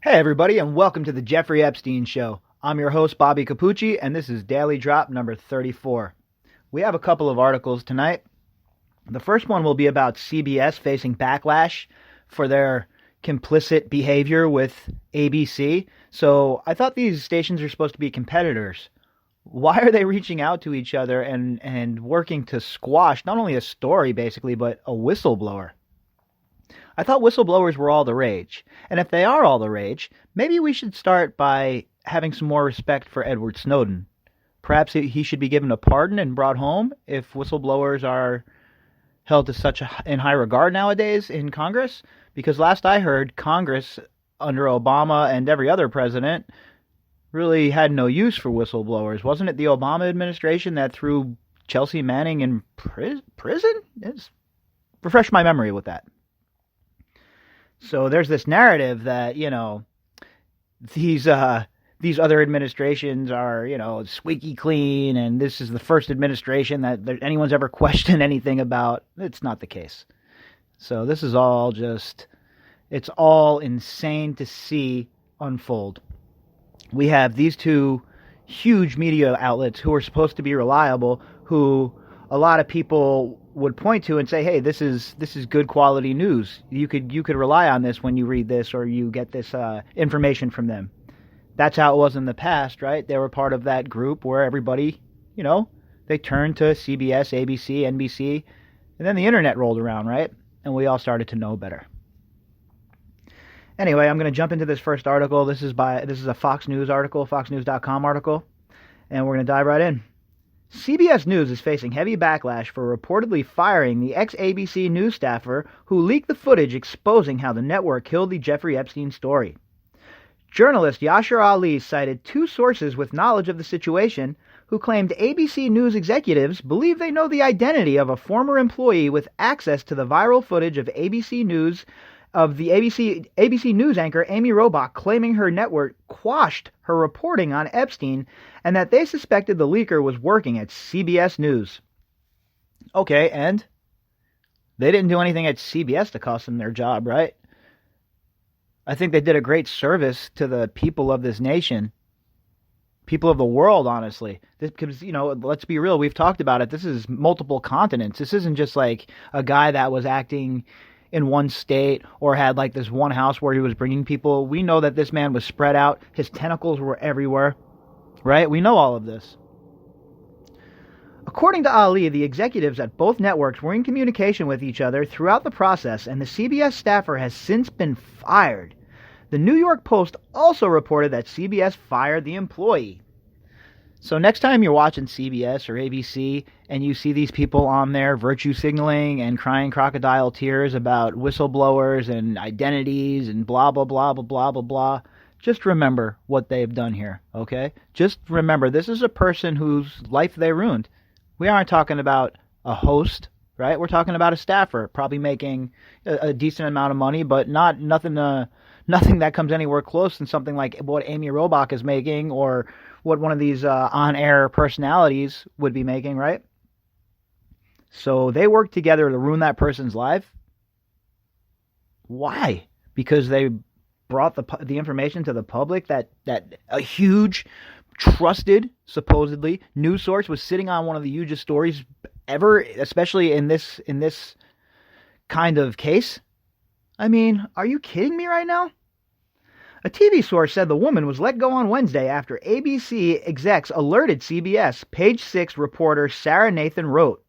Hey everybody, and welcome to the Jeffrey Epstein Show. I'm your host, Bobby Capucci, and this is Daily Drop number 34. We have a couple of articles tonight. The first one will be about CBS facing backlash for their complicit behavior with ABC. So I thought these stations are supposed to be competitors. Why are they reaching out to each other and working to squash not only a story, basically, but a whistleblower? I thought whistleblowers were all the rage. And if they are all the rage, maybe we should start by having some more respect for Edward Snowden. Perhaps he should be given a pardon and brought home if whistleblowers are held to in high regard nowadays in Congress. Because last I heard, Congress, under Obama and every other president, really had no use for whistleblowers. Wasn't it the Obama administration that threw Chelsea Manning in prison? Refresh my memory with that. So there's this narrative that, these other administrations are, squeaky clean, and this is the first administration that anyone's ever questioned anything about. It's not the case. So this is all it's all insane to see unfold. We have these two huge media outlets who are supposed to be reliable, who a lot of people would point to and say, hey, this is good quality news. You could rely on this when you read this or you get this information from them. That's how it was in the past, right? They were part of that group where everybody, they turned to CBS, ABC, NBC, and then the internet rolled around, right? And we all started to know better. Anyway, I'm going to jump into this first article. This is a Fox News article, foxnews.com article, and we're going to dive right in. CBS News is facing heavy backlash for reportedly firing the ex-ABC News staffer who leaked the footage exposing how the network killed the Jeffrey Epstein story. Journalist Yashar Ali cited two sources with knowledge of the situation who claimed ABC News executives believe they know the identity of a former employee with access to the viral footage of ABC News of the ABC News anchor Amy Robach claiming her network quashed her reporting on Epstein and that they suspected the leaker was working at CBS News. Okay, and they didn't do anything at CBS to cost them their job, right? I think they did a great service to the people of this nation, people of the world, honestly. Because, let's be real, we've talked about it. This is multiple continents. This isn't just like a guy that was acting in one state or had like this one house where he was bringing people. We know that this man was spread out. His tentacles were everywhere, right? We know all of this. According to Ali, the executives at both networks were in communication with each other throughout the process, and the CBS staffer has since been fired. The New York Post also reported that CBS fired the employee. So next time you're watching CBS or ABC and you see these people on there virtue signaling and crying crocodile tears about whistleblowers and identities and blah, blah, blah, blah, blah, blah, blah, just remember what they've done here, okay? Just remember, this is a person whose life they ruined. We aren't talking about a host, right? We're talking about a staffer, probably making a decent amount of money, but nothing that comes anywhere close to something like what Amy Robach is making or what one of these on-air personalities would be making, right? So they work together to ruin that person's life. Why? Because they brought the information to the public that a huge, trusted, supposedly, news source was sitting on one of the hugest stories ever, especially in this kind of case. I mean, are you kidding me right now? A TV source said the woman was let go on Wednesday after ABC execs alerted CBS, Page 6 reporter Sarah Nathan wrote.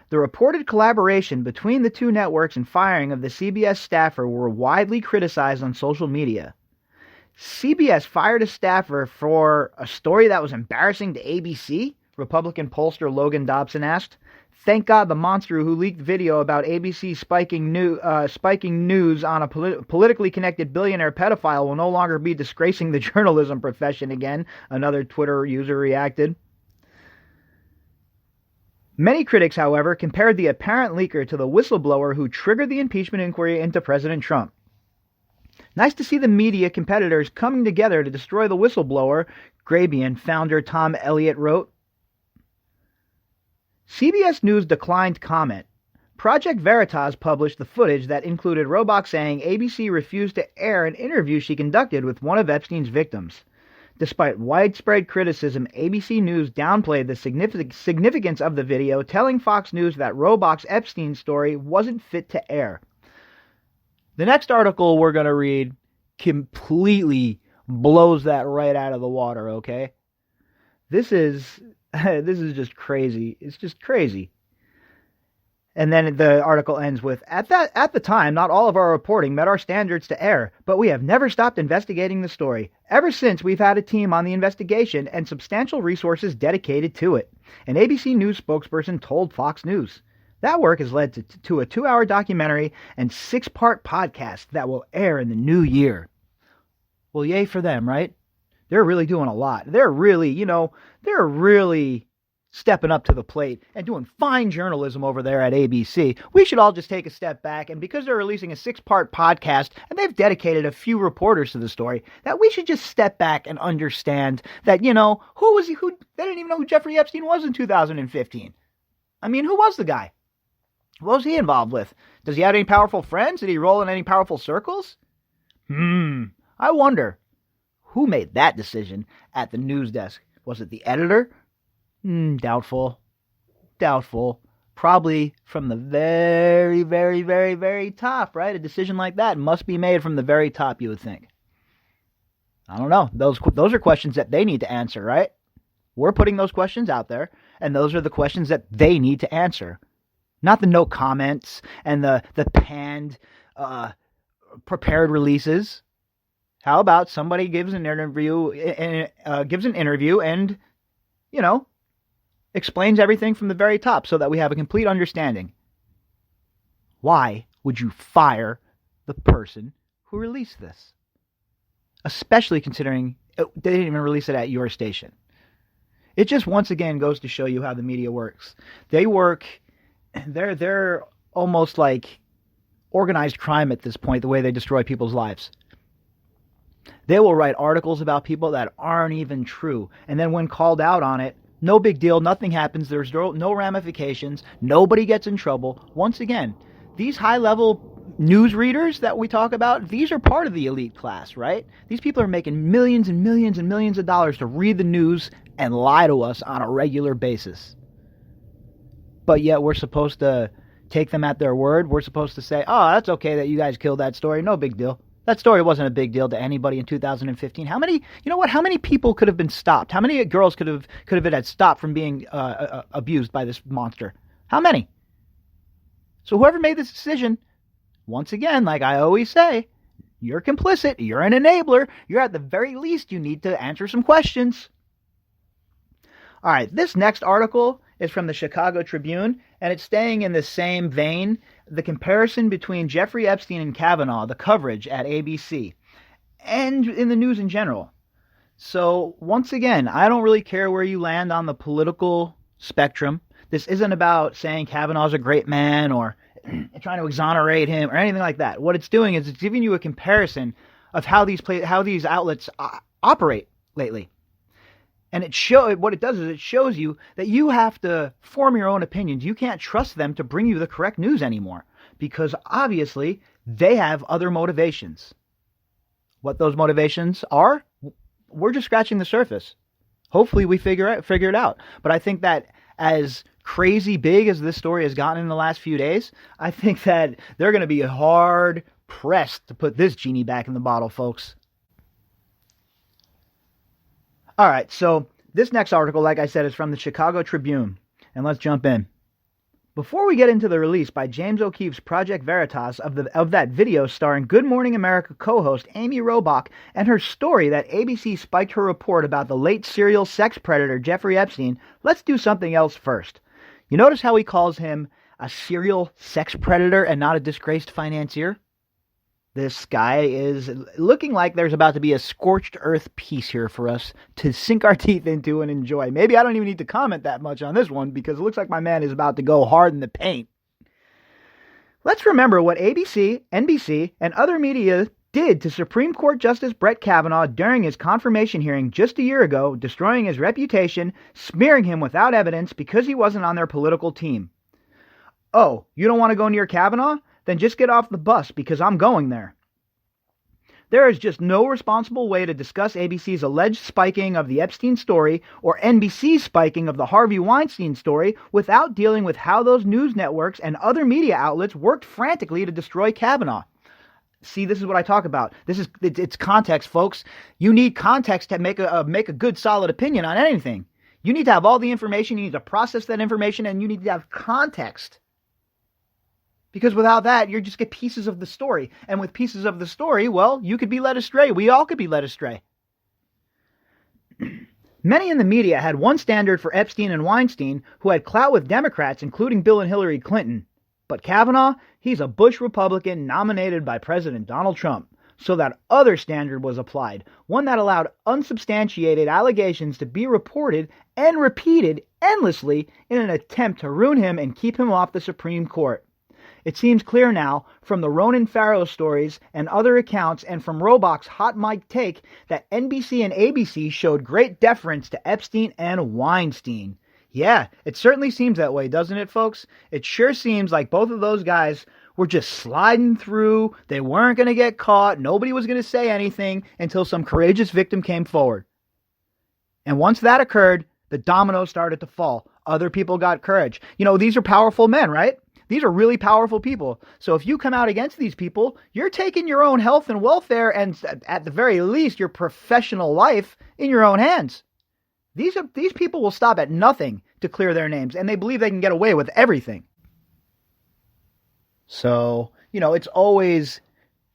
The reported collaboration between the two networks and firing of the CBS staffer were widely criticized on social media. CBS fired a staffer for a story that was embarrassing to ABC? Republican pollster Logan Dobson asked. Thank God the monster who leaked video about ABC spiking news on a politically connected billionaire pedophile will no longer be disgracing the journalism profession again, another Twitter user reacted. Many critics, however, compared the apparent leaker to the whistleblower who triggered the impeachment inquiry into President Trump. Nice to see the media competitors coming together to destroy the whistleblower, Grabien founder Tom Elliott wrote. CBS News declined comment, Project Veritas published the footage that included Robach saying ABC refused to air an interview she conducted with one of Epstein's victims. Despite widespread criticism, ABC News downplayed the significance of the video, telling Fox News that Robach's Epstein story wasn't fit to air. The next article we're going to read completely blows that right out of the water, okay? This is just crazy. It's just crazy. And then the article ends with, at the time, not all of our reporting met our standards to air, but we have never stopped investigating the story. Ever since, we've had a team on the investigation and substantial resources dedicated to it, an ABC News spokesperson told Fox News. That work has led to a 2-hour documentary and 6-part podcast that will air in the new year. Well, yay for them, right? They're really doing a lot. They're really stepping up to the plate and doing fine journalism over there at ABC. We should all just take a step back, and because they're releasing a 6-part podcast and they've dedicated a few reporters to the story, that we should just step back and understand that, they didn't even know who Jeffrey Epstein was in 2015. I mean, who was the guy? What was he involved with? Does he have any powerful friends? Did he roll in any powerful circles? I wonder who made that decision at the news desk. Was it the editor? Doubtful. Probably from the very, very, very, very top, right? A decision like that must be made from the very top, you would think. I don't know. Those are questions that they need to answer, right? We're putting those questions out there, and those are the questions that they need to answer. Not the no comments and the panned, prepared releases. How about somebody gives an interview and, explains everything from the very top so that we have a complete understanding. Why would you fire the person who released this? Especially considering they didn't even release it at your station. It just once again goes to show you how the media works. They're almost like organized crime at this point, the way they destroy people's lives. They will write articles about people that aren't even true. And then when called out on it, no big deal, nothing happens, there's no ramifications, nobody gets in trouble. Once again, these high-level news readers that we talk about, these are part of the elite class, right? These people are making millions and millions and millions of dollars to read the news and lie to us on a regular basis. But yet we're supposed to take them at their word. We're supposed to say, oh, that's okay that you guys killed that story, no big deal. That story wasn't a big deal to anybody in 2015. How many people could have been stopped? How many girls could have been stopped from being abused by this monster? How many? So whoever made this decision, once again, like I always say, you're complicit. You're an enabler. You're at the very least, you need to answer some questions. All right, this next article is from the Chicago Tribune, and it's staying in the same vein, the comparison between Jeffrey Epstein and Kavanaugh, the coverage at ABC, and in the news in general. So, once again, I don't really care where you land on the political spectrum. This isn't about saying Kavanaugh's a great man or trying to exonerate him or anything like that. What it's doing is it's giving you a comparison of how these outlets operate lately. And what it does is it shows you that you have to form your own opinions. You can't trust them to bring you the correct news anymore because obviously they have other motivations. What those motivations are, we're just scratching the surface. Hopefully we figure it out. But I think that as crazy big as this story has gotten in the last few days, I think that they're going to be hard pressed to put this genie back in the bottle, folks. All right, so this next article, like I said, is from the Chicago Tribune, and let's jump in. Before we get into the release by James O'Keefe's Project Veritas of that video starring Good Morning America co-host Amy Robach and her story that ABC spiked her report about the late serial sex predator Jeffrey Epstein, let's do something else first. You notice how he calls him a serial sex predator and not a disgraced financier? This guy is looking like there's about to be a scorched earth piece here for us to sink our teeth into and enjoy. Maybe I don't even need to comment that much on this one because it looks like my man is about to go hard in the paint. Let's remember what ABC, NBC, and other media did to Supreme Court Justice Brett Kavanaugh during his confirmation hearing just a year ago, destroying his reputation, smearing him without evidence because he wasn't on their political team. Oh, you don't want to go near Kavanaugh? Then just get off the bus because I'm going there. There is just no responsible way to discuss ABC's alleged spiking of the Epstein story or NBC's spiking of the Harvey Weinstein story without dealing with how those news networks and other media outlets worked frantically to destroy Kavanaugh. See, this is what I talk about. It's context, folks. You need context to make a good, solid opinion on anything. You need to have all the information. You need to process that information, and you need to have context. Because without that, you just get pieces of the story. And with pieces of the story, well, you could be led astray. We all could be led astray. Many in the media had one standard for Epstein and Weinstein, who had clout with Democrats, including Bill and Hillary Clinton. But Kavanaugh, he's a Bush Republican nominated by President Donald Trump. So that other standard was applied, one that allowed unsubstantiated allegations to be reported and repeated endlessly in an attempt to ruin him and keep him off the Supreme Court. It seems clear now, from the Ronan Farrow stories and other accounts and from Robach's hot mic take, that NBC and ABC showed great deference to Epstein and Weinstein. Yeah, it certainly seems that way, doesn't it, folks? It sure seems like both of those guys were just sliding through. They weren't going to get caught. Nobody was going to say anything until some courageous victim came forward. And once that occurred, the dominoes started to fall. Other people got courage. You know, these are powerful men, right? These are really powerful people. So if you come out against these people, you're taking your own health and welfare and, at the very least, your professional life in your own hands. These people will stop at nothing to clear their names, and they believe they can get away with everything. So, you know, it's always,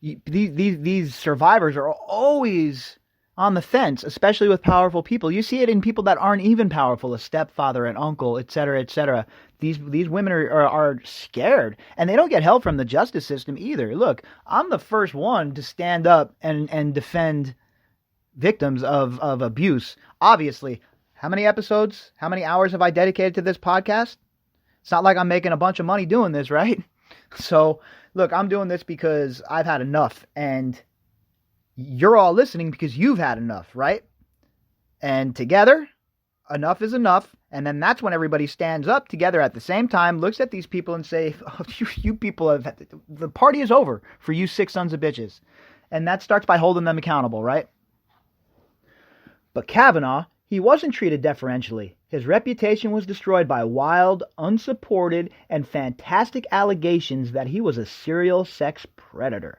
these survivors are always on the fence, especially with powerful people. You see it in people that aren't even powerful, a stepfather, an uncle, etc., etc. These women are scared, and they don't get help from the justice system either. Look, I'm the first one to stand up and defend victims of abuse. Obviously, how many episodes, how many hours have I dedicated to this podcast? It's not like I'm making a bunch of money doing this, right? So, look, I'm doing this because I've had enough, and you're all listening because you've had enough, right? And together, enough is enough. And then that's when everybody stands up together at the same time, looks at these people and say, oh, you people the party is over for you six sons of bitches. And that starts by holding them accountable, right? But Kavanaugh, he wasn't treated deferentially. His reputation was destroyed by wild, unsupported, and fantastic allegations that he was a serial sex predator.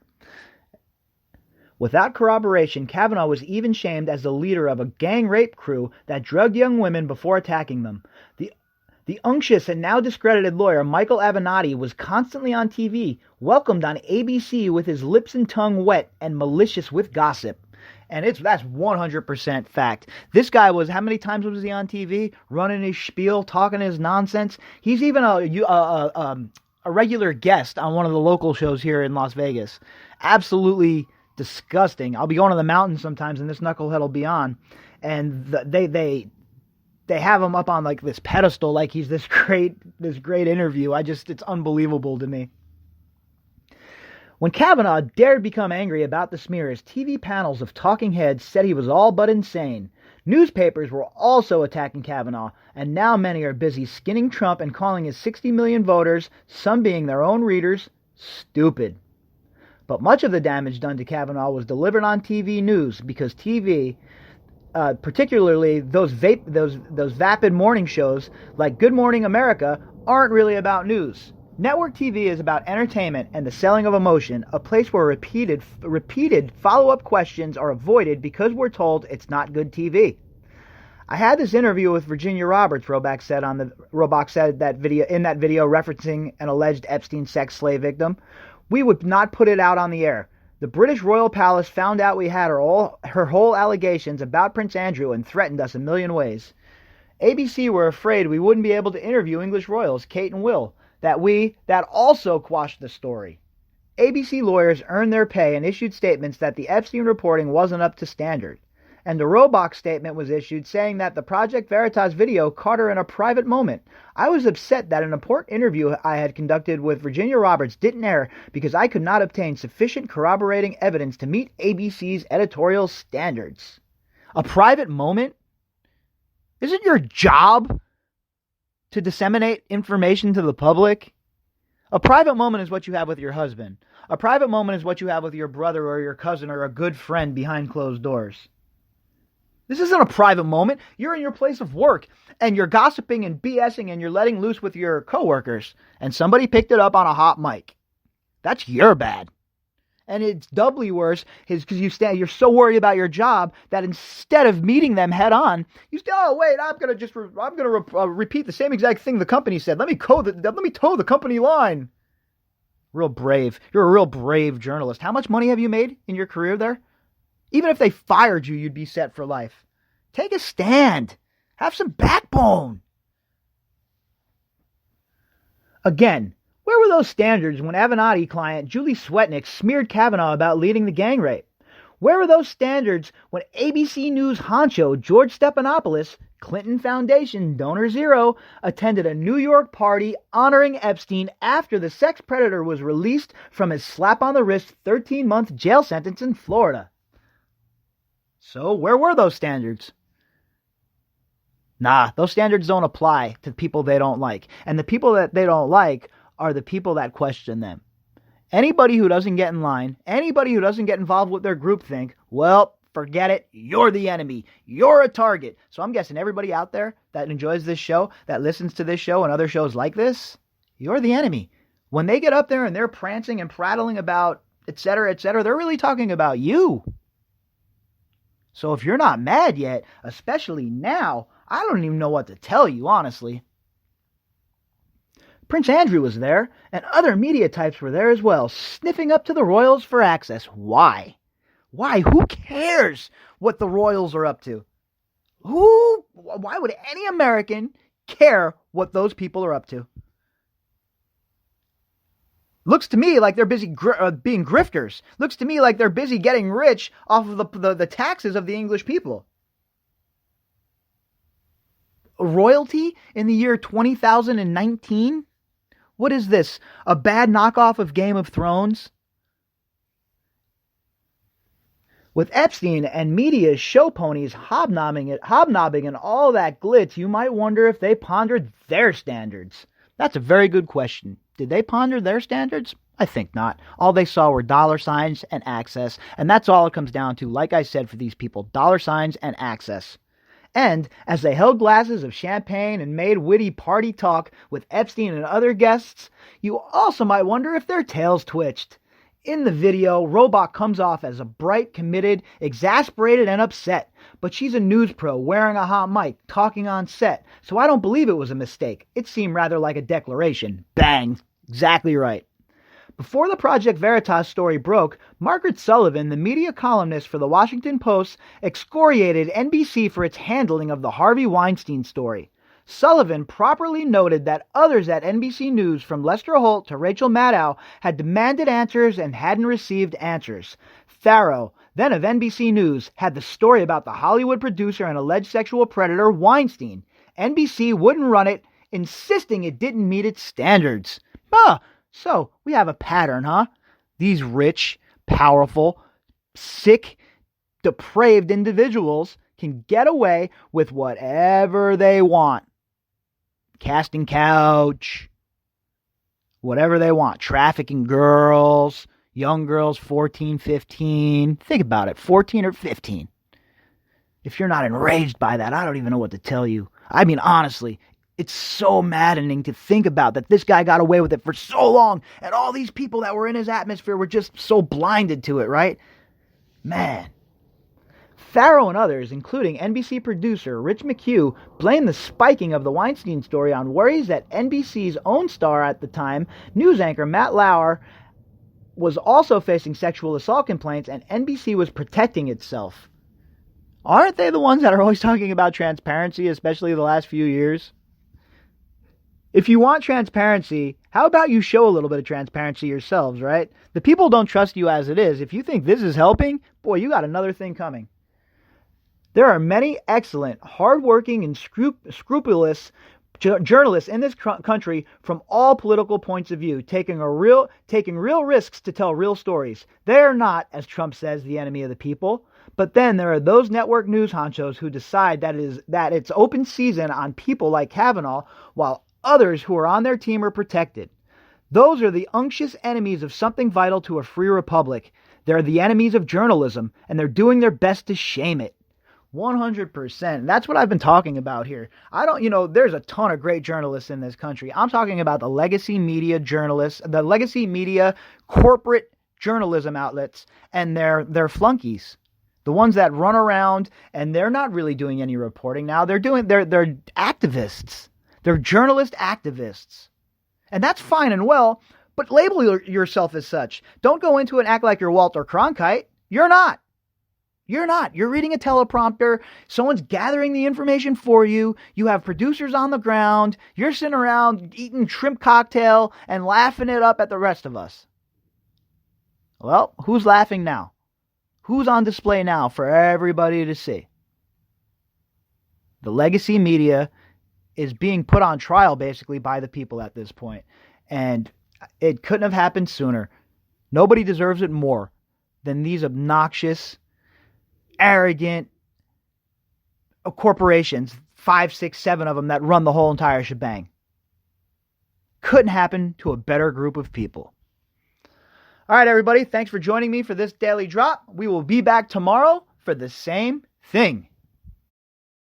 Without corroboration, Kavanaugh was even shamed as the leader of a gang rape crew that drugged young women before attacking them. The unctuous and now discredited lawyer Michael Avenatti was constantly on TV, welcomed on ABC with his lips and tongue wet and malicious with gossip. And that's 100% fact. This guy was, how many times was he on TV? Running his spiel, talking his nonsense. He's even a regular guest on one of the local shows here in Las Vegas. Absolutely disgusting. I'll be going to the mountains sometimes, and this knucklehead will be on, and they have him up on like this pedestal, like he's this great interview. It's unbelievable to me. When Kavanaugh dared become angry about the smears, TV panels of talking heads said he was all but insane. Newspapers were also attacking Kavanaugh, and now many are busy skinning Trump and calling his 60 million voters, some being their own readers, stupid. But much of the damage done to Kavanaugh was delivered on TV news because TV, particularly those vapid morning shows like Good Morning America, aren't really about news. Network TV is about entertainment and the selling of emotion, a place where repeated follow-up questions are avoided because we're told it's not good TV. I had this interview with Virginia Roberts, Robach said in that video referencing an alleged Epstein sex slave victim. We would not put it out on the air. The British Royal Palace found out we had her whole allegations about Prince Andrew and threatened us a million ways. ABC were afraid we wouldn't be able to interview English royals, Kate and Will, that also quashed the story. ABC lawyers earned their pay and issued statements that the Epstein reporting wasn't up to standard. And the Robach statement was issued saying that the Project Veritas video caught her in a private moment. I was upset that an important interview I had conducted with Virginia Roberts didn't air because I could not obtain sufficient corroborating evidence to meet ABC's editorial standards. A private moment? Isn't your job to disseminate information to the public? A private moment is what you have with your husband. A private moment is what you have with your brother or your cousin or a good friend behind closed doors. This isn't a private moment. You're in your place of work and you're gossiping and BSing and you're letting loose with your coworkers and somebody picked it up on a hot mic. That's your bad. And it's doubly worse because you're so worried about your job that instead of meeting them head on, you say, "Oh wait, I'm gonna repeat the same exact thing the company said. Let me toe the company line." Real brave. You're a real brave journalist. How much money have you made in your career there? Even if they fired you, you'd be set for life. Take a stand. Have some backbone. Again, where were those standards when Avenatti client Julie Swetnick smeared Kavanaugh about leading the gang rape? Where were those standards when ABC News honcho George Stephanopoulos, Clinton Foundation donor zero, attended a New York party honoring Epstein after the sex predator was released from his slap-on-the-wrist 13-month jail sentence in Florida? So where were those standards? Nah, those standards don't apply to people they don't like. And the people that they don't like are the people that question them. Anybody who doesn't get in line, anybody who doesn't get involved with their groupthink, well, forget it. You're the enemy. You're a target. So I'm guessing everybody out there that enjoys this show, that listens to this show and other shows like this, you're the enemy. When they get up there and they're prancing and prattling about et cetera, they're really talking about you. So if you're not mad yet, especially now, I don't even know what to tell you, honestly. Prince Andrew was there, and other media types were there as well, sniffing up to the royals for access. Why? Why? Who cares what the royals are up to? Why would any American care what those people are up to? Looks to me like they're busy being grifters. Looks to me like they're busy getting rich off of the taxes of the English people. Royalty in the year 2019? What is this? A bad knockoff of Game of Thrones? With Epstein and media's show ponies hobnobbing and all that glitz, you might wonder if they pondered their standards. That's a very good question. Did they ponder their standards? I think not. All they saw were dollar signs and access, and that's all it comes down to, like I said, for these people, dollar signs and access. And as they held glasses of champagne and made witty party talk with Epstein and other guests, you also might wonder if their tails twitched. In the video, Robot comes off as a bright, committed, exasperated, and upset, but she's a news pro wearing a hot mic, talking on set, so I don't believe it was a mistake. It seemed rather like a declaration. Bang! Exactly right. Before the Project Veritas story broke, Margaret Sullivan, the media columnist for the Washington Post, excoriated NBC for its handling of the Harvey Weinstein story. Sullivan properly noted that others at NBC News, from Lester Holt to Rachel Maddow, had demanded answers and hadn't received answers. Farrow, then of NBC News, had the story about the Hollywood producer and alleged sexual predator Weinstein. NBC wouldn't run it, insisting it didn't meet its standards. So we have a pattern, huh? These rich, powerful, sick, depraved individuals can get away with whatever they want. Casting couch, whatever they want. Trafficking girls, young girls, 14, 15. Think about it, 14 or 15. If you're not enraged by that, I don't even know what to tell you. I mean, honestly, it's so maddening to think about that this guy got away with it for so long, and all these people that were in his atmosphere were just so blinded to it, right? Man. Farrow and others, including NBC producer Rich McHugh, blamed the spiking of the Weinstein story on worries that NBC's own star at the time, news anchor Matt Lauer, was also facing sexual assault complaints, and NBC was protecting itself. Aren't they the ones that are always talking about transparency, especially the last few years? If you want transparency, how about you show a little bit of transparency yourselves, right? The people don't trust you as it is. If you think this is helping, boy, you got another thing coming. There are many excellent, hardworking, and scrupulous journalists in this country from all political points of view, taking real risks to tell real stories. They are not, as Trump says, the enemy of the people. But then there are those network news honchos who decide that it's open season on people like Kavanaugh, while others who are on their team are protected. Those are the unctuous enemies of something vital to a free republic. They're the enemies of journalism, and they're doing their best to shame it. 100%. That's what I've been talking about here. There's a ton of great journalists in this country. I'm talking about the legacy media journalists, the legacy media corporate journalism outlets, and their flunkies. The ones that run around and they're not really doing any reporting now. They're activists. They're journalist activists. And that's fine and well, but label yourself as such. Don't go into it and act like you're Walter Cronkite. You're not. You're not. You're reading a teleprompter. Someone's gathering the information for you. You have producers on the ground. You're sitting around eating shrimp cocktail and laughing it up at the rest of us. Well, who's laughing now? Who's on display now for everybody to see? The legacy media is being put on trial basically by the people at this point. And it couldn't have happened sooner. Nobody deserves it more than these obnoxious, arrogant corporations, 5, 6, 7 of them that run the whole entire shebang. Couldn't happen to a better group of people. All right, everybody, thanks for joining me for this Daily Drop. We will be back tomorrow for the same thing.